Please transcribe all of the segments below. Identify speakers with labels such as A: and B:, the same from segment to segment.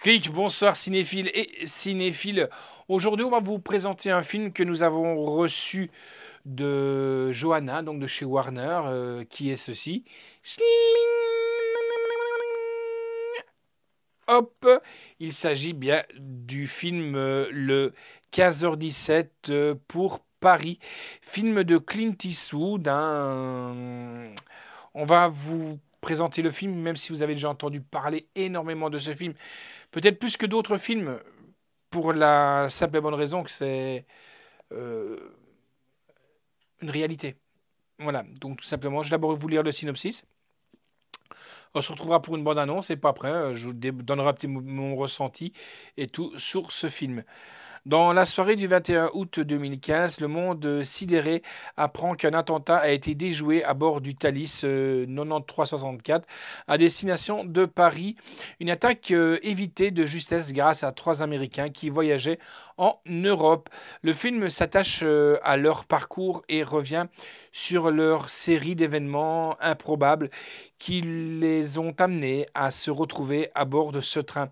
A: Clic, bonsoir cinéphiles et cinéphiles. Aujourd'hui, on va vous présenter un film que nous avons reçu de Johanna, donc de chez Warner, qui est ceci. Hop, il s'agit bien du film le 15h17 pour Paris, film de Clint Eastwood. On va vous présenter le film, même si vous avez déjà entendu parler énormément de ce film. Peut-être plus que d'autres films, pour la simple et bonne raison que c'est euh, une réalité. Voilà, donc tout simplement, je vais d'abord vous lire le synopsis. On se retrouvera pour une bande-annonce et pas après, je vous donnerai un petit mon ressenti et tout sur ce film. Dans la soirée du 21 août 2015, le monde sidéré apprend qu'un attentat a été déjoué à bord du Thalys 9364 à destination de Paris. Une attaque évitée de justesse grâce à trois Américains qui voyageaient en Europe. Le film s'attache à leur parcours et revient sur leur série d'événements improbables qui les ont amenés à se retrouver à bord de ce train.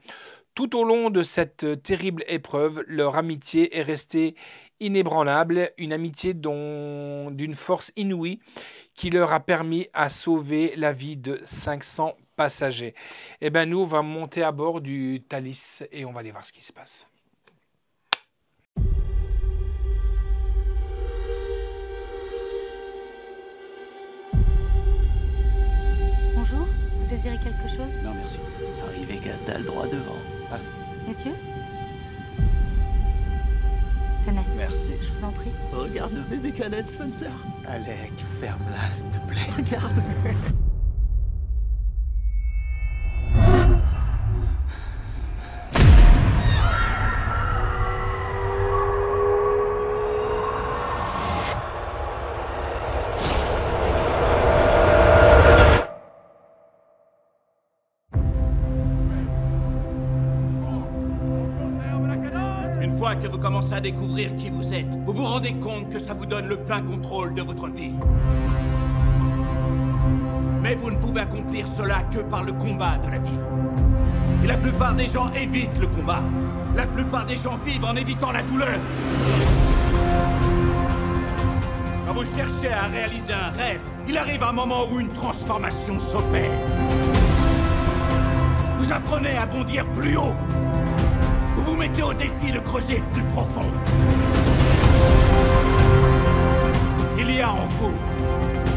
A: Tout au long de cette terrible épreuve, leur amitié est restée inébranlable, une amitié d'une force inouïe qui leur a permis à sauver la vie de 500 passagers. Eh bien, nous, on va monter à bord du Thalys et on va aller voir ce qui se passe.
B: Bonjour, vous désirez quelque chose?
C: Non, merci. Arrivé Castal, droit devant. Ah,
B: Messieurs? Tenez,
C: merci.
B: je vous en prie.
C: Regarde le bébé canette, Spencer.
D: Alec, ferme-la, s'il te plaît.
C: Regarde.
E: Une fois que vous commencez à découvrir qui vous êtes, vous vous rendez compte que ça vous donne le plein contrôle de votre vie. Mais vous ne pouvez accomplir cela que par le combat de la vie. Et la plupart des gens évitent le combat. La plupart des gens vivent en évitant la douleur. Quand vous cherchez à réaliser un rêve, il arrive un moment où une transformation s'opère. Vous apprenez à bondir plus haut. Vous vous mettez au défi de creuser plus profond. Il y a en vous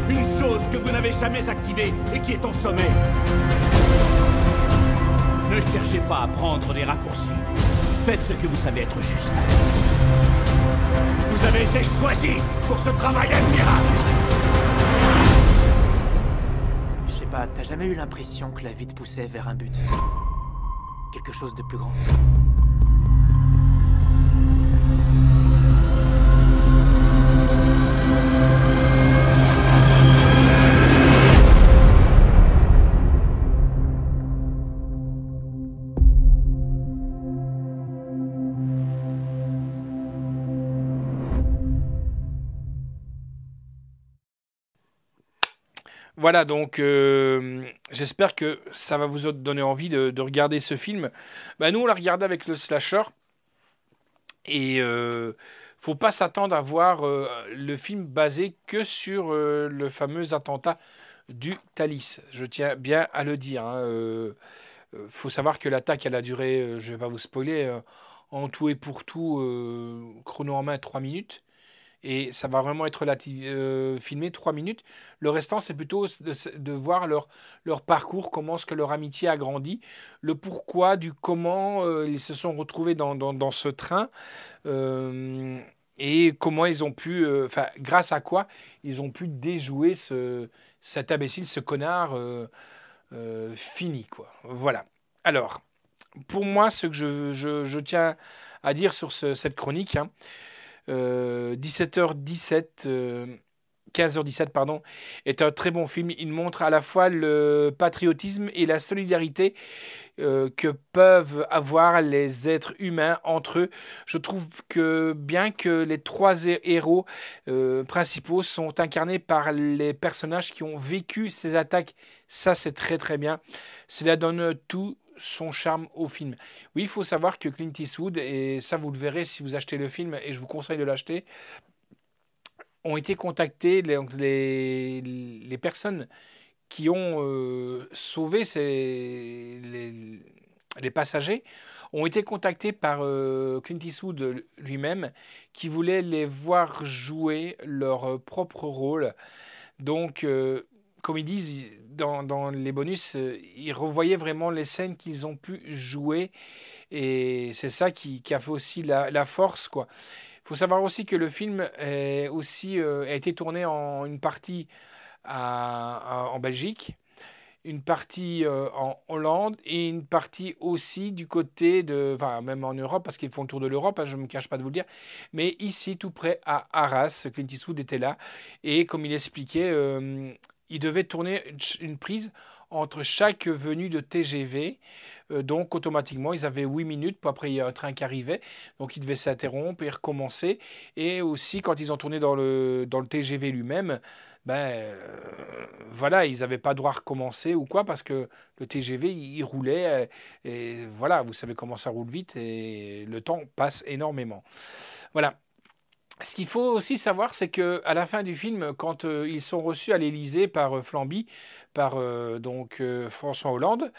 E: une chose que vous n'avez jamais activée et qui est en sommeil. Ne cherchez pas à prendre des raccourcis. Faites ce que vous savez être juste. Vous avez été choisi pour ce travail admirable.
D: Je sais pas, t'as jamais eu l'impression que la vie te poussait vers un but? Quelque chose de plus grand?
A: Voilà, donc j'espère que ça va vous donner envie de regarder ce film. Bah, nous, on l'a regardé avec le slasher. Et faut pas s'attendre à voir le film basé que sur le fameux attentat du Thalys. Je tiens bien à le dire. Faut savoir que l'attaque, elle a duré, je vais pas vous spoiler, en tout et pour tout, chrono en main, 3 minutes. Et ça va vraiment être filmé 3 minutes. Le restant, c'est plutôt de voir leur parcours, comment est-ce que leur amitié a grandi, le pourquoi du comment ils se sont retrouvés dans ce train, et comment ils ont pu, enfin, grâce à quoi ils ont pu déjouer cet imbécile, ce connard fini, quoi. Voilà. Alors, pour moi, ce que je tiens à dire sur cette chronique, 17h17, 15h17, pardon, est un très bon film. Il montre à la fois le patriotisme et la solidarité que peuvent avoir les êtres humains entre eux. Je trouve que bien que les trois héros principaux sont incarnés par les personnages qui ont vécu ces attaques, ça c'est très très bien. Cela donne tout son charme au film. Oui, il faut savoir que Clint Eastwood, et ça vous le verrez si vous achetez le film, et je vous conseille de l'acheter, ont été contactés, les personnes qui ont sauvé les passagers, ont été contactés par Clint Eastwood lui-même, qui voulait les voir jouer leur propre rôle. Donc, comme ils disent dans les bonus, ils revoyaient vraiment les scènes qu'ils ont pu jouer. Et c'est ça qui a fait aussi la force, quoi. Il faut savoir aussi que le film a été tourné en une partie en Belgique, une partie en Hollande et une partie aussi du côté enfin même en Europe, parce qu'ils font le tour de l'Europe, hein, je ne me cache pas de vous le dire, mais ici, tout près à Arras, Clint Eastwood était là, et comme il expliquait, il devait tourner une prise entre chaque venue de TGV, donc automatiquement, ils avaient 8 minutes, puis après il y a un train qui arrivait, donc ils devaient s'interrompre et recommencer, et aussi quand ils ont tourné dans le TGV lui-même, voilà, ils n'avaient pas droit à recommencer ou quoi, parce que le TGV, il roulait, et voilà, vous savez comment ça roule vite, et le temps passe énormément. Voilà. Ce qu'il faut aussi savoir, c'est que à la fin du film, quand ils sont reçus à l'Élysée par Flamby, par François Hollande,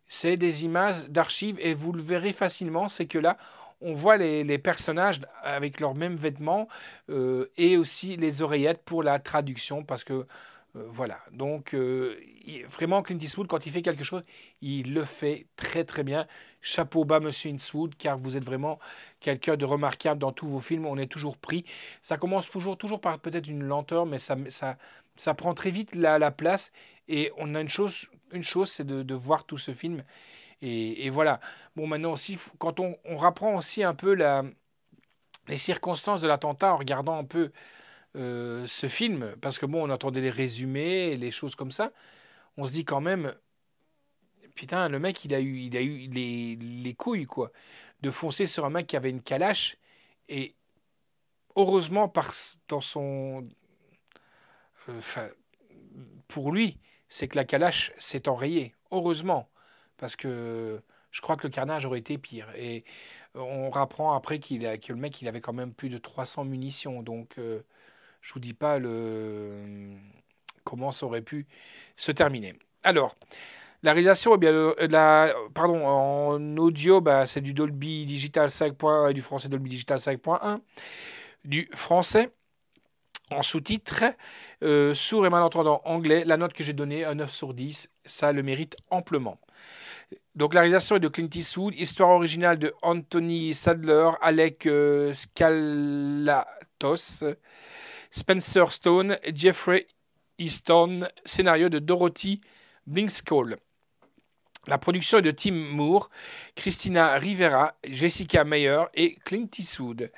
A: c'est des images d'archives, et vous le verrez facilement, c'est que là, on voit les personnages avec leurs mêmes vêtements et aussi les oreillettes pour la traduction, parce que voilà. Donc vraiment, Clint Eastwood, quand il fait quelque chose, il le fait très très bien. Chapeau bas, Monsieur Eastwood, car vous êtes vraiment quelqu'un de remarquable dans tous vos films. On est toujours pris. Ça commence toujours par peut-être une lenteur, mais ça prend très vite la place. Et on a une chose, c'est de voir tout ce film. Et voilà. Bon, maintenant aussi, quand on rapprend aussi un peu les circonstances de l'attentat en regardant un peu ce film, parce que bon, on entendait les résumés et les choses comme ça, on se dit quand même, putain, le mec, il a eu les couilles, quoi, de foncer sur un mec qui avait une calache, et heureusement, dans son... Enfin, pour lui, c'est que la calache s'est enrayée, heureusement, parce que je crois que le carnage aurait été pire. Et on rapprend après que le mec, il avait quand même plus de 300 munitions, donc je vous dis pas comment ça aurait pu se terminer. Alors, la réalisation, eh bien, pardon, en audio, c'est du Dolby Digital 5.1 et du français Dolby Digital 5.1. Du français en sous-titres, sourd et malentendant anglais. La note que j'ai donnée, un 9 sur 10, ça le mérite amplement. Donc la réalisation est de Clint Eastwood, histoire originale de Anthony Sadler, Alec Skalatos, Spencer Stone, Jeffrey Easton, scénario de Dorothy Blinkscall. La production est de Tim Moore, Christina Rivera, Jessica Meyer et Clint Eastwood.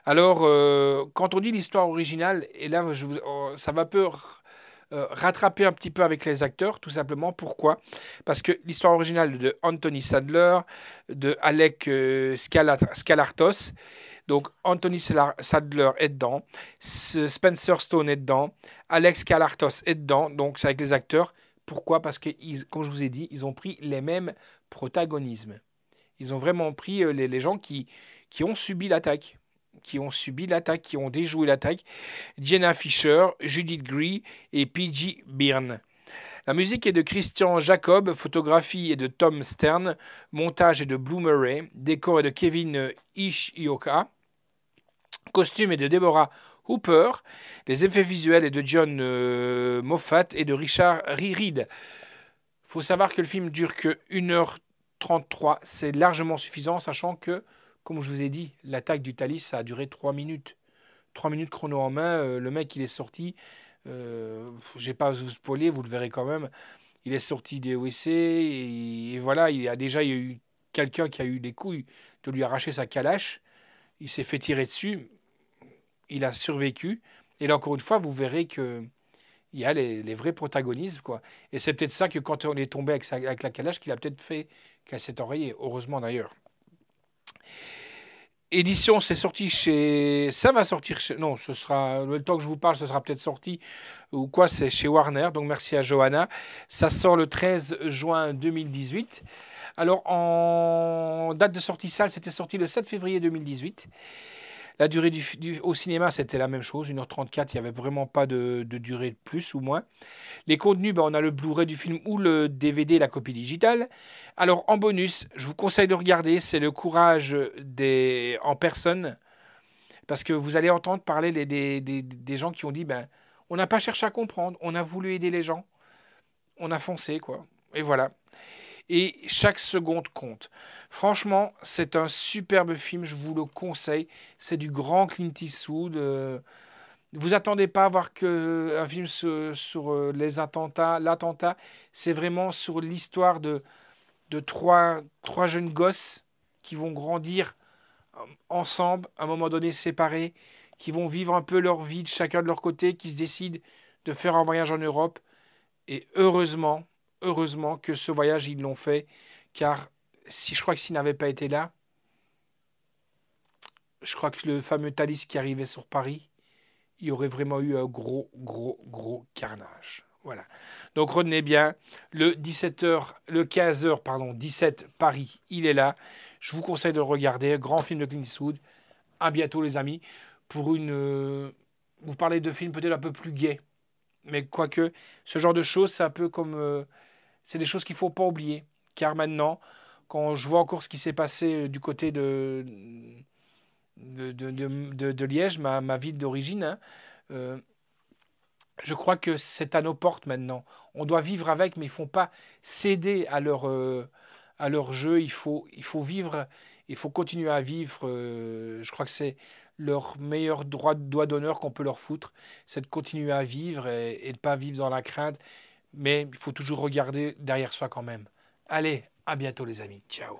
A: Alors, quand on dit l'histoire originale, et là, ça va peu rattraper un petit peu avec les acteurs, tout simplement. Pourquoi ? Parce que l'histoire originale de Anthony Sadler, de Alec Skalartos, donc Anthony Sadler est dedans, Spencer Stone est dedans, Alex Skalartos est dedans, donc c'est avec les acteurs. Pourquoi ? Parce que, comme je vous ai dit, ils ont pris les mêmes protagonismes. Ils ont vraiment pris les gens qui ont subi l'attaque, qui ont déjoué l'attaque. Jenna Fischer, Judith Grey et P.J. Byrne. La musique est de Christian Jacob, photographie est de Tom Stern, montage est de Blue Murray, décor est de Kevin Ishioka, costume est de Deborah Hooper, les effets visuels est de John Moffat et de Richard Reed. Il faut savoir que le film dure que 1h33, c'est largement suffisant, sachant que, comme je vous ai dit, l'attaque du Thalys, ça a duré 3 minutes. 3 minutes chrono en main, le mec il est sorti, je n'ai pas à vous spoiler, vous le verrez quand même, il est sorti des WC, et voilà, il y a eu quelqu'un qui a eu les couilles de lui arracher sa calache, il s'est fait tirer dessus, il a survécu, et là encore une fois, vous verrez que il y a les vrais protagonistes, quoi. Et c'est peut-être ça que quand on est tombé avec la calache, qu'il a peut-être fait qu'elle s'est enrayée, heureusement d'ailleurs. Édition, c'est sorti chez... Ça va sortir chez... Non, ce sera... Le temps que je vous parle, ce sera peut-être sorti ou quoi, c'est chez Warner. Donc merci à Johanna. Ça sort le 13 juin 2018. Alors, en date de sortie salle, c'était sorti le 7 février 2018. La durée au cinéma, c'était la même chose, 1h34, il n'y avait vraiment pas de durée de plus ou moins. Les contenus, on a le Blu-ray du film ou le DVD, la copie digitale. Alors, en bonus, je vous conseille de regarder, c'est le courage en personne, parce que vous allez entendre parler des gens qui ont dit, on n'a pas cherché à comprendre, on a voulu aider les gens, on a foncé, quoi. Et voilà. Et chaque seconde compte. Franchement, c'est un superbe film, je vous le conseille. C'est du grand Clint Eastwood. Vous attendez pas à voir un film sur les attentats. L'attentat, c'est vraiment sur l'histoire de trois jeunes gosses qui vont grandir ensemble, à un moment donné séparés, qui vont vivre un peu leur vie de chacun de leur côté, qui se décident de faire un voyage en Europe. Et heureusement que ce voyage, ils l'ont fait, car je crois que s'ils n'avaient pas été là, je crois que le fameux Thalys qui arrivait sur Paris, il y aurait vraiment eu un gros carnage. Voilà. Donc retenez bien, le 15h, 17 Paris, il est là. Je vous conseille de le regarder. Grand film de Clint Eastwood. À bientôt les amis. Vous parlez de films peut-être un peu plus gais. Mais quoique, ce genre de choses, c'est un peu comme... c'est des choses qu'il ne faut pas oublier. Car maintenant, quand je vois encore ce qui s'est passé du côté de Liège, ma ville d'origine, je crois que c'est à nos portes maintenant. On doit vivre avec, mais il ne faut pas céder à leur jeu. Il faut vivre, il faut continuer à vivre. Je crois que c'est leur meilleur doigt d'honneur qu'on peut leur foutre, c'est de continuer à vivre et de ne pas vivre dans la crainte. Mais il faut toujours regarder derrière soi quand même. Allez, à bientôt les amis. Ciao.